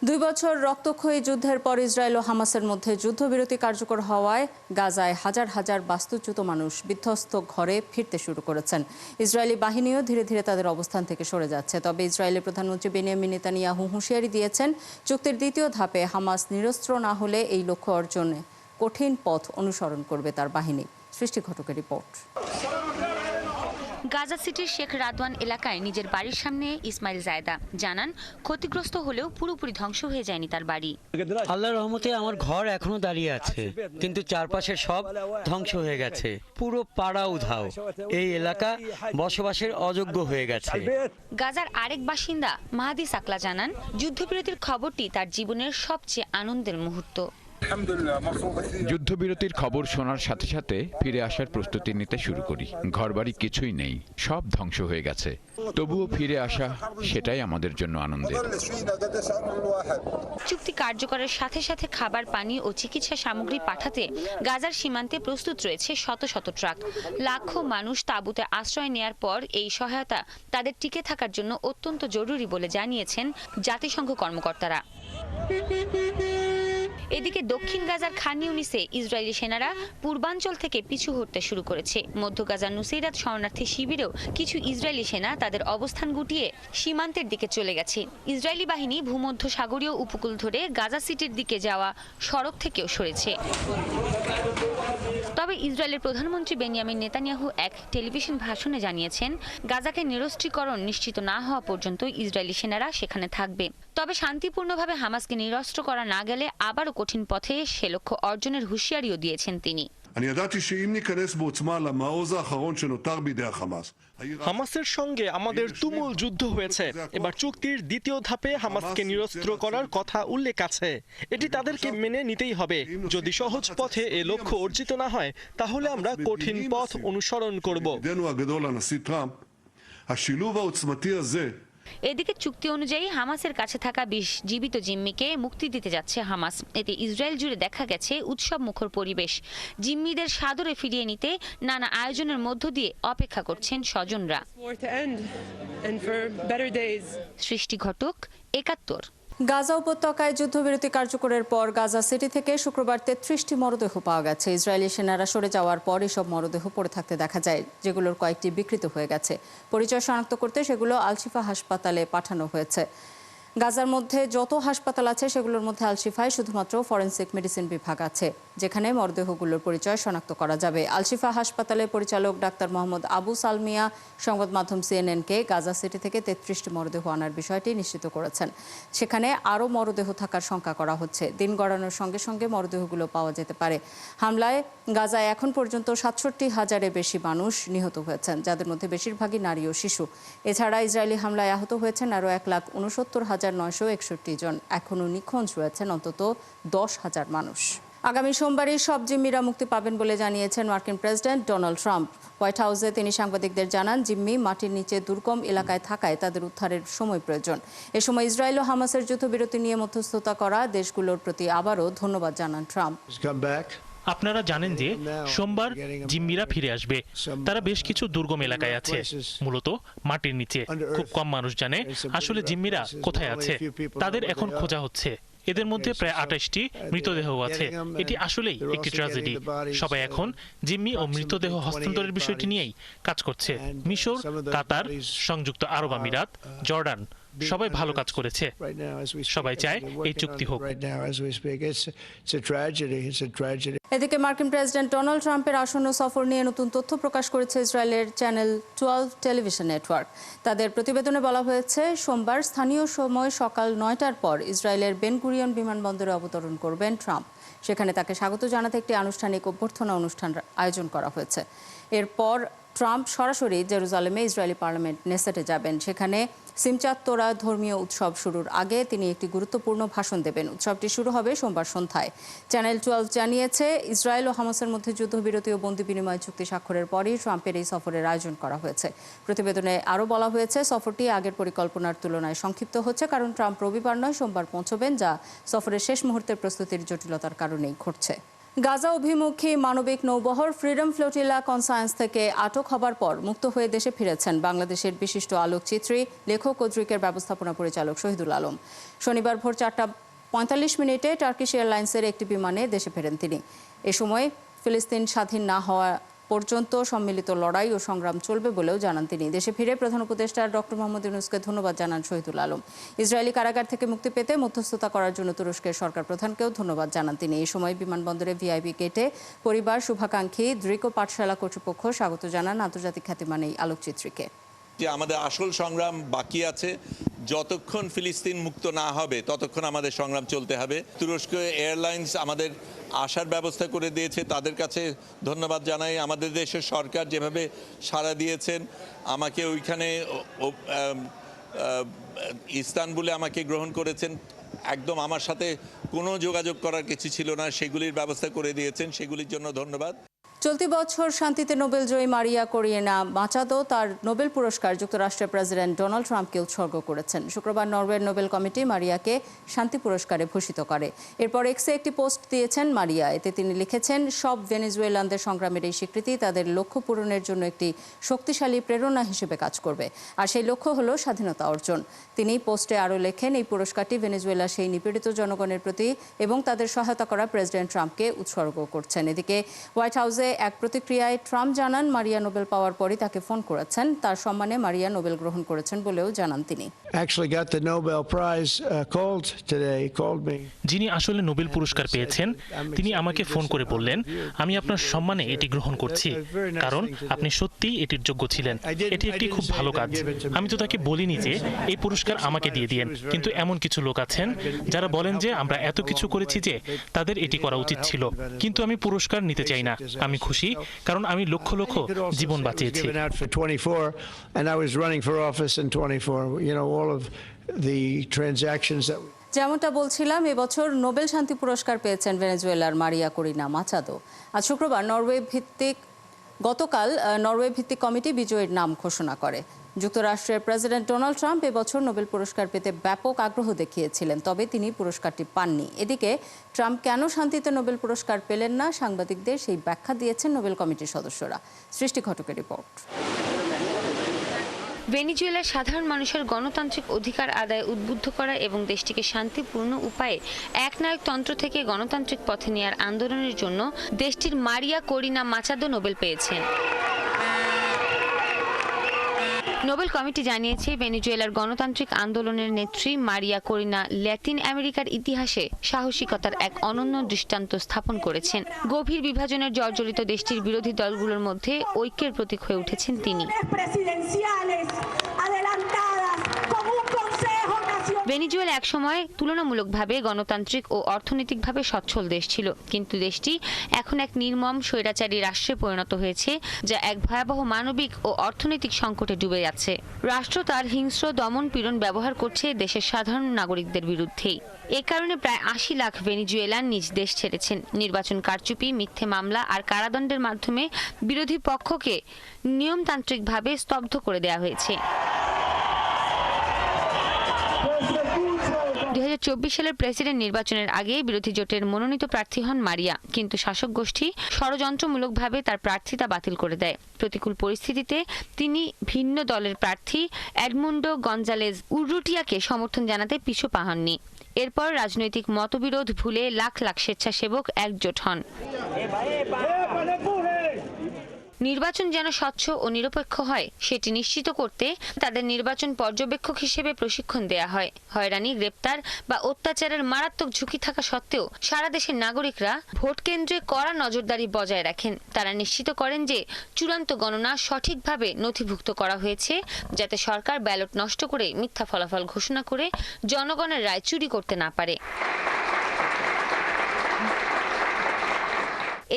2 বছর রক্তক্ষয়ী যুদ্ধের পর ইসরায়েল ও হামাসের মধ্যে যুদ্ধবিরতি কার্যকর হওয়ায় গাজায় হাজার হাজার বাস্তুচ্যুত মানুষ বিধ্বস্ত ঘরে ফিরতে শুরু করেছেন। ইসরায়েলি বাহিনীও ধীরে ধীরে তাদের অবস্থান থেকে সরে যাচ্ছে। তবে ইসরায়েলের প্রধানমন্ত্রী বেনিয়ামিন নেতানিয়াহু হুঁশিয়ারি দিয়েছেন, চুক্তির দ্বিতীয় ধাপে হামাস নিরস্ত্র না হলে এই লক্ষ্য অর্জনে কঠিন পথ অনুসরণ করবে তার বাহিনী। সৃষ্টি ঘটকের রিপোর্ট। গাজা সিটির শেখ রাদওয়ান এলাকায় নিজের বাড়ির সামনে ইসমাইল জায়দা জানান, ক্ষতিগ্রস্ত হলেও পুরোপুরি ধ্বংস হয়ে যায়নি তার বাড়ি। আল্লাহর রহমতে আমার ঘর এখনো দাঁড়িয়ে আছে, কিন্তু চারপাশে সব ধ্বংস হয়ে গেছে। পুরো পাড়া উধাও। এই এলাকা বসবাসের অযোগ্য হয়ে গেছে। গাজার আরেক বাসিন্দা মাহাদি সাকলা জানান, যুদ্ধবিরতির খবরটি তার জীবনের সবচেয়ে আনন্দের মুহূর্ত। যুদ্ধবিরতির খবর শোনার সাথে সাথে ফিরে আসার প্রস্তুতি নিতে শুরু করি। ঘরবাড়ি কিছুই নেই, সব ধ্বংস হয়ে গেছে। তবুও ফিরে আসা, সেটাই আমাদের জন্য আনন্দের। চুক্তি কার্যকরের সাথে সাথে খাবার, পানি ও চিকিৎসা সামগ্রী পাঠাতে গাজার সীমান্তে প্রস্তুত রয়েছে শত শত ট্রাক। লাখো মানুষ তাঁবুতে আশ্রয় নেয়ার পর এই সহায়তা তাদের টিকে থাকার জন্য অত্যন্ত জরুরি বলে জানিয়েছেন জাতিসংঘ কর্মকর্তারা। এদিকে দক্ষিণ গাজার খান ইউনিসে ইসরায়েলি সেনারা পূর্বাঞ্চল থেকে পিছু হটতে শুরু করেছে। মধ্য গাজার নুসেইরাত শরণার্থী শিবিরেও কিছু ইসরায়েলি সেনা তাদের অবস্থান গুটিয়ে সীমান্তের দিকে চলে গেছে। ইসরায়েলি বাহিনী ভূমধ্য সাগরীয় উপকূল ধরে গাজা সিটির দিকে যাওয়া সড়ক থেকেও সরেছে। তবে ইসরায়েলের প্রধানমন্ত্রী বেনিয়ামিন নেতানিয়াহু এক টেলিভিশন ভাষণে জানিয়েছেন, গাজাকে নিরস্ত্রীকরণ নিশ্চিত না হওয়া পর্যন্ত ইসরায়েলি সেনারা সেখানে থাকবে। তবে শান্তিপূর্ণভাবে হামাসকে নিরস্ত্র করা না গেলে আবারও কঠিন পথে সে লক্ষ্য অর্জনের হুঁশিয়ারিও দিয়েছেন তিনি। হামাসের সঙ্গে আমাদের তুমুল যুদ্ধ হয়েছে। এবার চুক্তির দ্বিতীয় ধাপে হামাসকে নিরস্ত্র করার কথা উল্লেখ আছে। এটি তাদেরকে মেনে নিতেই হবে। যদি সহজ পথে এ লক্ষ্য অর্জিত না হয়, তাহলে আমরা কঠিন পথ অনুসরণ করব। এদিকে চুক্তি অনুযায়ী হামাসের কাছে থাকা 20 জীবিত জিম্মিকে মুক্তি দিতে যাচ্ছে হামাস। এতে ইসরায়েল জুড়ে দেখা গেছে উৎসব মুখর পরিবেশ। জিম্মিদের সাদরে ফিরিয়ে নিতে নানা আয়োজনের মধ্য দিয়ে অপেক্ষা করছেন স্বজনরা। সৃষ্টি ঘটক, ৭১। গাজা উপত্যকায় যুদ্ধবিরতি কার্যকরের পর গাজা সিটি থেকে শুক্রবার 33টি মরদেহ পাওয়া গেছে। ইসরায়েলি সেনারা সরে যাওয়ার পর এসব মরদেহ পড়ে থাকতে দেখা যায়, যেগুলোর কয়েকটি বিকৃত হয়ে গেছে। পরিচয় শনাক্ত করতে সেগুলো আল-শিফা হাসপাতালে পাঠানো হয়েছে। গাজার মধ্যে যত হাসপাতাল আছে সেগুলোর মধ্যে আল-শিফায় শুধুমাত্র ফরেনসিক মেডিসিন বিভাগ আছে, যেখানে মরদেহগুলোর পরিচয় শনাক্ত করা যাবে। আল-শিফা হাসপাতালের পরিচালক ডাক্তার মোহাম্মদ আবু সালমিয়া সংবাদ মাধ্যম সিএনএনকে গাজা সিটি থেকে 33টি মরদেহ আনার বিষয়টি নিশ্চিত করেছেন। সেখানে আরও মরদেহ থাকার শঙ্কা করা হচ্ছে। দিন গড়ানোর সঙ্গে সঙ্গে মরদেহগুলো পাওয়া যেতে পারে। হামলায় গাজায় এখন পর্যন্ত 67,000-এর বেশি মানুষ নিহত হয়েছেন, যাদের মধ্যে বেশিরভাগই নারী ও শিশু। এছাড়া ইসরায়েলি হামলায় আহত হয়েছেন আরও 1,69,961 জন। এখনও নিখোঁজ রয়েছেন অন্তত 10,000 মানুষ। আগামী সোমবারই সব জিম্মিরা মুক্তি পাবেন বলে জানিয়েছেন মার্কিন প্রেসিডেন্ট ডোনাল্ড ট্রাম্প। হোয়াইট হাউসে তিনি সাংবাদিকদের জানান, জিম্মি মাটির নিচে দুর্গম এলাকায় থাকায় তাদের উদ্ধারের সময় প্রয়োজন। এ সময় ইসরায়েল ও হামাসের যুদ্ধবিরতি নিয়ে মধ্যস্থতা করা দেশগুলোর প্রতি আবারও ধন্যবাদ জানান ট্রাম্প। আপনারা জানেন যে সোমবার জিম্মিরা ফিরে আসবে। তারা বেশ কিছু দুর্গম এলাকায় আছে, মূলত মাটির নিচে। খুব কম মানুষ জানে আসলে জিম্মিরা কোথায় আছে। তাদের এখন খোঁজা হচ্ছে। এদের মধ্যে প্রায় 28টি মৃতদেহ আছে। এটি আসলেই একটি ট্র্যাজেডি। সবাই এখন জিম্মি ও মৃতদেহ হস্তান্তরের বিষয়টি নিয়েই কাজ করছে। মিশর, কাতার, সংযুক্ত আরব আমিরাত, জর্ডান সবাই ভালো কাজ করেছে। সবাই চায় এই চুক্তি হোক। এদিকে মার্কিন প্রেসিডেন্ট ডোনাল্ড ট্রাম্পের আসন্ন সফর নিয়ে নতুন তথ্য প্রকাশ করেছে ইসরায়েলের চ্যানেল 12 টেলিভিশন নেটওয়ার্ক। তাদের প্রতিবেদনে বলা হয়েছে, সোমবার স্থানীয় সময় সকাল 9টার পর ইসরায়েলের বেন গুরিয়ন বিমানবন্দরে অবতরণ করবেন ট্রাম্প। সেখানে তাকে স্বাগত জানাতে একটি আনুষ্ঠানিক অভ্যর্থনা অনুষ্ঠান আয়োজন করা হয়েছে। এরপর ট্রাম্প সরাসরি জেরুজালেমে ইসরায়েলি পার্লামেন্ট নেসেটে যাবেন। সেখানে সিমচাত তোরা ধর্মীয় উৎসব শুরুর আগে তিনি একটি গুরুত্বপূর্ণ ভাষণ দেবেন। উৎসবটি শুরু হবে সোমবার সন্ধ্যায়। চ্যানেল 12 জানিয়েছে, ইসরায়েল ও হামাসের মধ্যে যুদ্ধবিরতি ও বন্দি বিনিময় চুক্তি স্বাক্ষরের পরই ট্রাম্পের এই সফরের আয়োজন করা হয়েছে। প্রতিবেদনে আরও বলা হয়েছে, সফরটি আগের পরিকল্পনার তুলনায় সংক্ষিপ্ত হচ্ছে, কারণ ট্রাম্প রবিবার নয় সোমবার পৌঁছবেন, যা সফরের শেষ মুহূর্তের প্রস্তুতির জটিলতার কারণেই ঘটছে। গাজা অভিমুখী মানবিক নৌবহর ফ্রিডম ফ্লোটিলা কনসায়েন্স থেকে আটক হবার পর মুক্ত হয়ে দেশে ফিরেছেন বাংলাদেশের বিশিষ্ট আলোকচিত্রী, লেখক ও দ্রিকের ব্যবস্থাপনা পরিচালক শহীদুল আলম। শনিবার ভোর 4:45 টার্কিশ এয়ারলাইন্সের একটি বিমানে দেশে ফেরেন তিনি। এ সময় ফিলিস্তিন স্বাধীন না হওয়া পর্যন্ত সম্মিলিত লড়াই ও সংগ্রাম চলবে বলেও জানান তিনি। দেশে ফিরে প্রধান উপদেষ্টা ডক্টর মোহাম্মদ ইউনূসকে ধন্যবাদ জানান শহীদুল আলম। ইসরায়েলি কারাগার থেকে মুক্তি পেতে মধ্যস্থতা করার জন্য তুরস্কের সরকার প্রধানকেও ধন্যবাদ জানান তিনি। এই সময় বিমানবন্দরে ভিআইপি গেটে পরিবার, শুভাকাঙ্ক্ষী, দ্রিক ও পাঠশালা কর্তৃপক্ষ স্বাগত জানান আন্তর্জাতিক খ্যাতিমান এই আলোকচিত্রীকে। যে আমাদের আসল সংগ্রাম বাকি আছে, যতক্ষণ ফিলিস্তিন মুক্ত না হবে ততক্ষণ আমাদের সংগ্রাম চলতে হবে। তুরস্ক এয়ারলাইন্স আমাদের আসার ব্যবস্থা করে দিয়েছে, তাদের কাছে ধন্যবাদ জানাই। আমাদের দেশের সরকার যেভাবে সাড়া দিয়েছেন, আমাকে ওইখানে ইস্তানবুলে আমাকে গ্রহণ করেছেন, একদম আমার সাথে কোনো যোগাযোগ করার কিছু ছিল না, সেগুলির ব্যবস্থা করে দিয়েছেন, সেগুলির জন্য ধন্যবাদ। চলতি বছর শান্তিতে নোবেল জয়ী মারিয়া কোরিনা মাচাদো তার নোবেল পুরস্কার যুক্তরাষ্ট্রের প্রেসিডেন্ট ডোনাল্ড ট্রাম্পকে উৎসর্গ করেছেন। শুক্রবার নরওয়ের নোবেল কমিটি মারিয়াকে শান্তি পুরস্কারে ভূষিত করে। এরপর এক্সে একটি পোস্ট দিয়েছেন মারিয়া। এতে তিনি লিখেছেন, সব ভেনেজুয়েলানদের সংগ্রামের এই স্বীকৃতি তাদের লক্ষ্য পূরণের জন্য একটি শক্তিশালী প্রেরণা হিসেবে কাজ করবে, আর সেই লক্ষ্য হলো স্বাধীনতা অর্জন। তিনি পোস্টে আরও লেখেন, এই পুরস্কারটি ভেনেজুয়েলার সেই নিপীড়িত জনগণের প্রতি এবং তাদের সহায়তা করা প্রেসিডেন্ট ট্রাম্পকে উৎসর্গ করছেন। এদিকে হোয়াইট হাউসে এক প্রতিক্রিয়ায় ট্রাম্প জানান, মারিয়া নোবেল পাওয়ার পরই তাকে ফোন করেছেন। তার সম্মানে মারিয়া নোবেল গ্রহণ করেছেন বলেও জানান তিনি। যিনি আসলে নোবেল পুরস্কার পেয়েছেন তিনি আমাকে ফোন করে বললেন, আমি আপনার সম্মানে এটি গ্রহণ করছি, কারণ আপনি সত্যিই এটির যোগ্য ছিলেন। এটি একটি খুব ভালো কাজ। আমি তো তাকে বলিনি যে এই পুরস্কার আমাকে দিয়ে দিয়েন, কিন্তু এমন কিছু লোক আছেন যারা বলেন যে আমরা এত কিছু করেছি যে তাদের এটি করা উচিত ছিল, কিন্তু আমি পুরস্কার নিতে চাই না। আমি খুশি, কারণ আমি লক্ষ লক্ষ জীবন বাঁচিয়েছি। যেমনটা বলছিলাম, এবছর নোবেল শান্তি পুরস্কার পেয়েছেন ভেনেজুয়েলার মারিয়া কোরিনা মাচাদো। আজ শুক্রবার গতকাল নরওয়ে ভিত্তিক কমিটি বিজয়ীর নাম ঘোষণা করে। যুক্তরাষ্ট্রের প্রেসিডেন্ট ডোনাল্ড ট্রাম্প এবছর নোবেল পুরস্কার পেতে ব্যাপক আগ্রহ দেখিয়েছিলেন, তবে তিনি পুরস্কারটি পাননি। এদিকে ট্রাম্প কেন শান্তিতে নোবেল পুরস্কার পেলেন না, সাংবাদিকদের সেই ব্যাখ্যা দিয়েছেন নোবেল কমিটির সদস্যরা। সৃষ্টি ঘটকের রিপোর্ট। ভেনেজুয়েলার সাধারণ মানুষের গণতান্ত্রিক অধিকার আদায়ে উদ্বুদ্ধ করা এবং দেশটিকে শান্তিপূর্ণ উপায়ে একনায়কতন্ত্র থেকে গণতান্ত্রিক পথে নেওয়ার আন্দোলনের জন্য দেশটির মারিয়া কোরিনা মাচাদো নোবেল পেয়েছেন। নোবেল কমিটি জানিয়েছে, ভেনেজুয়েলার গণতান্ত্রিক আন্দোলনের নেত্রী মারিয়া কোরিনা ল্যাতিন আমেরিকার ইতিহাসে সাহসিকতার এক অনন্য দৃষ্টান্ত স্থাপন করেছেন। গভীর বিভাজনের জর্জরিত দেশটির বিরোধী দলগুলোর মধ্যে ঐক্যের প্রতীক হয়ে উঠেছেন তিনি। ভেনেজুয়েলা একসময় তুলনামূলকভাবে গণতান্ত্রিক ও অর্থনৈতিকভাবে সচ্ছল দেশ ছিল, কিন্তু দেশটি এখন এক নির্মম স্বৈরাচারী রাষ্ট্রে পরিণত হয়েছে, যা এক ভয়াবহ মানবিক ও অর্থনৈতিক সংকটে ডুবে যাচ্ছে। রাষ্ট্র তার হিংস্র দমন পীড়ন ব্যবহার করছে দেশের সাধারণ নাগরিকদের বিরুদ্ধেই। এ কারণে প্রায় ৮০ লাখ ভেনেজুয়েলান নিজ দেশ ছেড়েছেন। নির্বাচন কারচুপি, মিথ্যে মামলা আর কারাদণ্ডের মাধ্যমে বিরোধী পক্ষকে নিয়মতান্ত্রিকভাবে স্তব্ধ করে দেওয়া হয়েছে। 2024 সালের প্রেসিডেন্ট নির্বাচনের আগে বিরোধী জোটের মনোনীত প্রার্থী হন মারিয়া, কিন্তু শাসক গোষ্ঠী ষড়যন্ত্রমূলকভাবে তার প্রার্থিতা বাতিল করে দেয়। প্রতিকূল পরিস্থিতিতে তিনি ভিন্ন দলের প্রার্থী এডমুন্ডো গঞ্জালেজ উররুটিয়াকে সমর্থন জানাতে পিছু পা হননি। এরপর রাজনৈতিক মতবিরোধ ভুলে লাখ লাখ স্বেচ্ছাসেবক একজোট হন। নির্বাচন যেন স্বচ্ছ ও নিরপেক্ষ হয় সেটি নিশ্চিত করতে তাদের নির্বাচন পর্যবেক্ষক হিসেবে প্রশিক্ষণ দেয়া হয়। হয়রানি, গ্রেপ্তার বা অত্যাচারের মারাত্মক ঝুঁকি থাকা সত্ত্বেও সারা দেশের নাগরিকরা ভোট কেন্দ্রে কড়া নজরদারি বজায় রাখেন। তারা নিশ্চিত করেন যে চূড়ান্ত গণনা সঠিকভাবে নথিভুক্ত করা হয়েছে, যাতে সরকার ব্যালট নষ্ট করে মিথ্যা ফলাফল ঘোষণা করে জনগণের রায় চুরি করতে না পারে।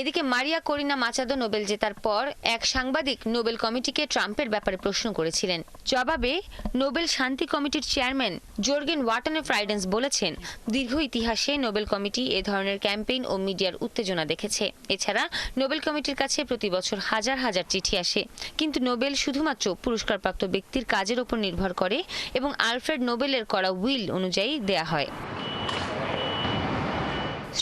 এদিকে মারিয়া কোরিনা মাচাদো নোবেল জেতার পর এক সাংবাদিক নোবেল কমিটিকে ট্রাম্পের ব্যাপারে প্রশ্ন করেছিলেন। জবাবে নোবেল শান্তি কমিটির চেয়ারম্যান জোর্গেন ওয়াটনে ফ্রাইডেন্স বলেছেন, দীর্ঘ ইতিহাসে নোবেল কমিটি এ ধরনের ক্যাম্পেইন ও মিডিয়ার উত্তেজনা দেখেছে। এছাড়া নোবেল কমিটির কাছে প্রতি বছর হাজার হাজার চিঠি আসে, কিন্তু নোবেল শুধুমাত্র পুরস্কারপ্রাপ্ত ব্যক্তির কাজের উপর নির্ভর করে এবং আলফ্রেড নোবেলের করা উইল অনুযায়ী দেয়া হয়।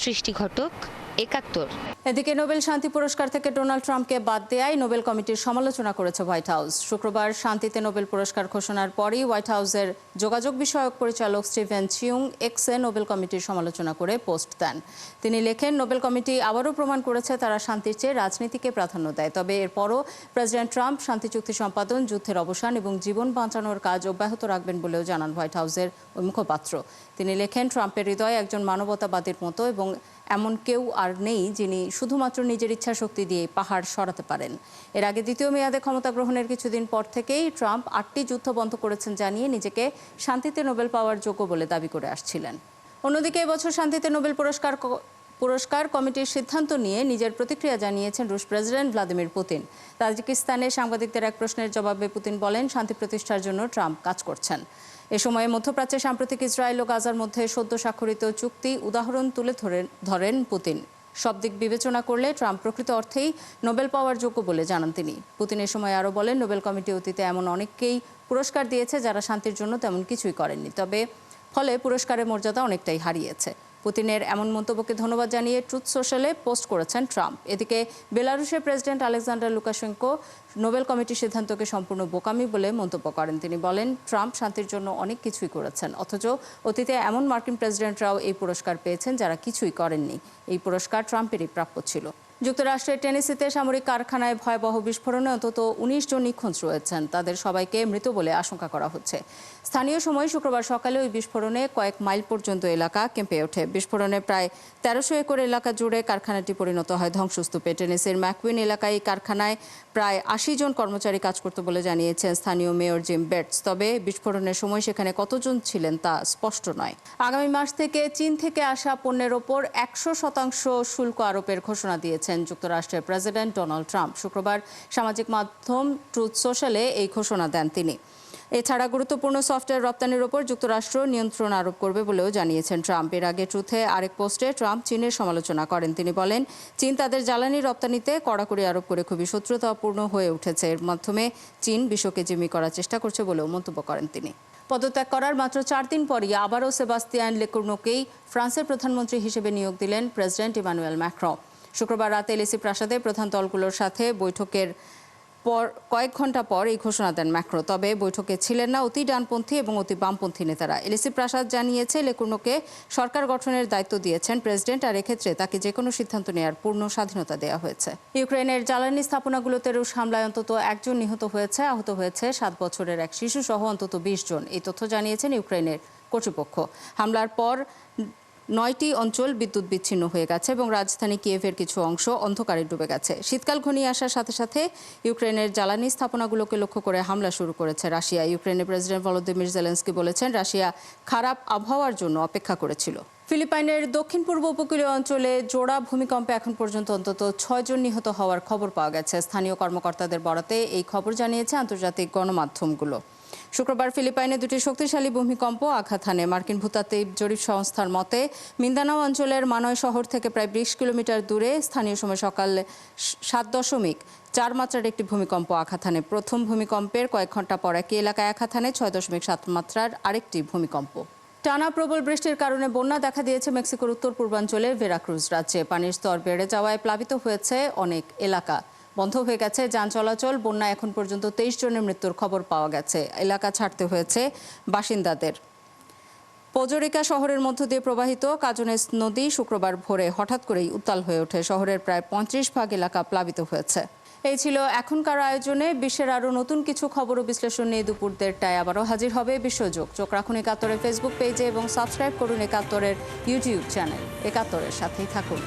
সৃষ্টি ঘটক, 71। এদিকে নোবেল শান্তি পুরস্কার থেকে ডোনাল্ড ট্রাম্পকে বাদ দেয়ায় নোবেল কমিটির সমালোচনা করেছে হোয়াইট হাউস। শুক্রবার শান্তিতে নোবেল পুরস্কার ঘোষণার পরই হোয়াইট হাউসের যোগাযোগ বিষয়ক পরিচালক স্টিভেন চিউং এক্সে নোবেল কমিটির সমালোচনা করে পোস্ট দেন। তিনি লেখেন, নোবেল কমিটি আবারও প্রমাণ করেছে তারা শান্তির চেয়ে রাজনীতিকে প্রাধান্য দেয়। তবে এরপরও প্রেসিডেন্ট ট্রাম্প শান্তি চুক্তি সম্পাদন, যুদ্ধের অবসান এবং জীবন বাঁচানোর কাজ অব্যাহত রাখবেন বলেও জানান হোয়াইট হাউসের ওই মুখপাত্র। তিনি লেখেন, ট্রাম্পের হৃদয় একজন মানবতাবাদীর মতো এবং এমন কেউ আর নেই যিনি শুধুমাত্র নিজের ইচ্ছা শক্তি দিয়ে পাহাড় সরাতে পারেন। এর আগে দ্বিতীয় মেয়াদে ক্ষমতা গ্রহণের কিছুদিন পর থেকেই ট্রাম্প 8টি যুদ্ধ বন্ধ করেছেন জানিয়ে নিজেকে শান্তিতে নোবেল পাওয়ার যোগ্য বলে দাবি করে আসছিলেন। অন্যদিকে এবছর শান্তিতে নোবেল পুরস্কার কমিটির সিদ্ধান্ত নিয়ে নিজের প্রতিক্রিয়া জানিয়েছেন রুশ প্রেসিডেন্ট ভ্লাদিমির পুতিন। তাজিকিস্তানে সাংবাদিকদের এক প্রশ্নের জবাবে পুতিন বলেন, শান্তি প্রতিষ্ঠার জন্য ট্রাম্প কাজ করছেন। এ সময়ে মধ্যপ্রাচ্যে সাম্প্রতিক ইসরায়েল ও গাজার মধ্যে সদ্য স্বাক্ষরিত চুক্তি উদাহরণ তুলে ধরেন পুতিন। সব দিক বিবেচনা করলে ট্রাম্প প্রকৃত অর্থেই নোবেল পাওয়ার যোগ্য বলে জানান তিনি। পুতিন এ সময় আরও বলেন, নোবেল কমিটি অতীতে এমন অনেককেই পুরস্কার দিয়েছে যারা শান্তির জন্য তেমন কিছুই করেননি, তবে ফলে পুরস্কারের মর্যাদা অনেকটাই হারিয়েছে। পুতিনের এমন মন্তব্যকে ধন্যবাদ জানিয়ে ট্রুথ সোশ্যালে পোস্ট করেছেন ট্রাম্প। এদিকে বেলারুশের প্রেসিডেন্ট আলেকজান্ডার লুকাশেঙ্কো নোবেল কমিটির সিদ্ধান্তকে সম্পূর্ণ বোকামি বলে মন্তব্য করেন। তিনি বলেন, ট্রাম্প শান্তির জন্য অনেক কিছুই করেছেন, অথচ অতীতে এমন মার্কিন প্রেসিডেন্টরাও এই পুরস্কার পেয়েছেন যারা কিছুই করেননি। এই পুরস্কার ট্রাম্পেরই প্রাপ্য ছিল। যুক্তরাষ্ট্রের টেনেসিতে সামরিক কারখানায় ভয়াবহ বিস্ফোরণে অন্তত 19 জন নিখোঁজ রয়েছেন। তাদের সবাইকে মৃত বলে আশঙ্কা করা হচ্ছে। স্থানীয় সময় শুক্রবার সকালে ওই বিস্ফোরণে কয়েক মাইল পর্যন্ত এলাকা কেঁপে ওঠে। বিস্ফোরণে প্রায় 1300 একর এলাকা জুড়ে কারখানাটি পরিণত হয় ধ্বংসস্তূপে। টেনেসির ম্যাকউইন এলাকায় এই কারখানায় প্রায় 80 জন কর্মচারী কাজ করত বলে জানিয়েছেন স্থানীয় মেয়র জিম বেটস। তবে বিস্ফোরণের সময় সেখানে কতজন ছিলেন তা স্পষ্ট নয়। আগামী মাস থেকে চীন থেকে আসা পণ্যের ওপর 100% শুল্ক আরোপের ঘোষণা দিয়েছেন যুক্তরাষ্ট্রের প্রেসিডেন্ট ডোনাল্ড ট্রাম্প। শুক্রবার সামাজিক মাধ্যম ট্রুথ সোশ্যালে এই ঘোষণা দেন তিনি। এছাড়া গুরুত্বপূর্ণ সফটওয়্যার রপ্তানির ওপর যুক্তরাষ্ট্র নিয়ন্ত্রণ আরোপ করবে বলেও জানিয়েছেন ট্রাম্প। এর আগে ট্রুথে আরেক পোস্টে ট্রাম্প চীনের সমালোচনা করেন। তিনি বলেন, চীন তাদের জ্বালানি রপ্তানিতে কড়াকড়ি আরোপ করে খুবই শত্রুতাপূর্ণ হয়ে উঠেছে। এর মাধ্যমে চীন বিশ্বকে জিম্মি করার চেষ্টা করছে বলেও মন্তব্য করেন তিনি। পদত্যাগ করার মাত্র 4 দিন পরই আবারও সেবাস্তিয়ান লেকুর্নোকেই ফ্রান্সের প্রধানমন্ত্রী হিসেবে নিয়োগ দিলেন প্রেসিডেন্ট ইমানুয়েল ম্যাক্রঁ। শুক্রবার রাতে এলএসি প্রাসাদে প্রধান দলগুলোর সাথে বৈঠকের পর কয়েক ঘন্টা পর এই ঘোষণা দেন ম্যাক্রঁ। তবে বৈঠকে ছিলেন না অতি ডানপন্থী এবং অতি বামপন্থী নেতারা। এলএসি প্রাসাদ জানিয়েছে, লেকুর্নোকে সরকার গঠনের দায়িত্ব দিয়েছেন প্রেসিডেন্ট, আর এক্ষেত্রে তাকে যে কোনো সিদ্ধান্ত নেওয়ার পূর্ণ স্বাধীনতা দেওয়া হয়েছে। ইউক্রেনের জ্বালানি স্থাপনাগুলোতে রুশ হামলায় অন্তত 1 জন নিহত হয়েছে। আহত হয়েছে 7 বছরের এক শিশু সহ অন্তত 20 জন। এই তথ্য জানিয়েছেন ইউক্রেনের কর্তৃপক্ষ। হামলার পর 9টি অঞ্চল বিদ্যুৎ বিচ্ছিন্ন হয়ে গেছে এবং রাজধানী কিয়েভের কিছু অংশ অন্ধকারে ডুবে গেছে। শীতকাল ঘনিয়ে আসার সাথে সাথে ইউক্রেনের জ্বালানি স্থাপনাগুলোকে লক্ষ্য করে হামলা শুরু করেছে রাশিয়া। ইউক্রেনের প্রেসিডেন্ট ভলোদিমির জেলেনস্কি বলেছেন, রাশিয়া খারাপ আবহাওয়ার জন্য অপেক্ষা করেছিল। ফিলিপাইনের দক্ষিণ পূর্ব উপকূলীয় অঞ্চলে জোড়া ভূমিকম্পে এখন পর্যন্ত অন্তত 6 জন নিহত হওয়ার খবর পাওয়া গেছে। স্থানীয় কর্মকর্তাদের বরাতে এই খবর জানিয়েছে আন্তর্জাতিক গণমাধ্যমগুলো। শুক্রবার ফিলিপাইনে 2টি শক্তিশালী ভূমিকম্প আঘাত হানে। মার্কিন ভূতাত্ত্বিক জরিপ সংস্থার মতে মিন্দানাও অঞ্চলের মানয় শহর থেকে প্রায় 20 কিলোমিটার দূরে স্থানীয় সময় সকাল 7.4 মাত্রার একটি ভূমিকম্প আঘাত হানে। প্রথম ভূমিকম্পের কয়েক ঘন্টা পর একই এলাকায় আঘাত হানে 6.7 মাত্রার আরেকটি ভূমিকম্প। টানা প্রবল বৃষ্টির কারণে বন্যা দেখা দিয়েছে মেক্সিকোর উত্তর পূর্বাঞ্চলের ভেরাক্রুজ রাজ্যে। পানির স্তর বেড়ে যাওয়ায় প্লাবিত হয়েছে অনেক এলাকা, বন্ধ হয়ে গেছে যান চলাচল। বন্যায় এখন পর্যন্ত 23 জনের মৃত্যুর খবর পাওয়া গেছে। এলাকা ছাড়তে হয়েছে বাসিন্দাদের। পোজোরিকা শহরের মধ্য দিয়ে প্রবাহিত কাজনেস নদী শুক্রবার ভোরে হঠাৎ করেই উত্তাল হয়ে ওঠে। শহরের প্রায় 35% এলাকা প্লাবিত হয়েছে। এই ছিল এখনকার আয়োজনে। বিশ্বের আরও নতুন কিছু খবর ও বিশ্লেষণ নিয়ে দুপুর 1টায় আবারও হাজির হবে বিশ্বযোগ। চোখ রাখুন একাত্তরের ফেসবুক পেজে এবং সাবস্ক্রাইব করুন একাত্তরের ইউটিউব চ্যানেল। একাত্তরের সাথেই থাকুন।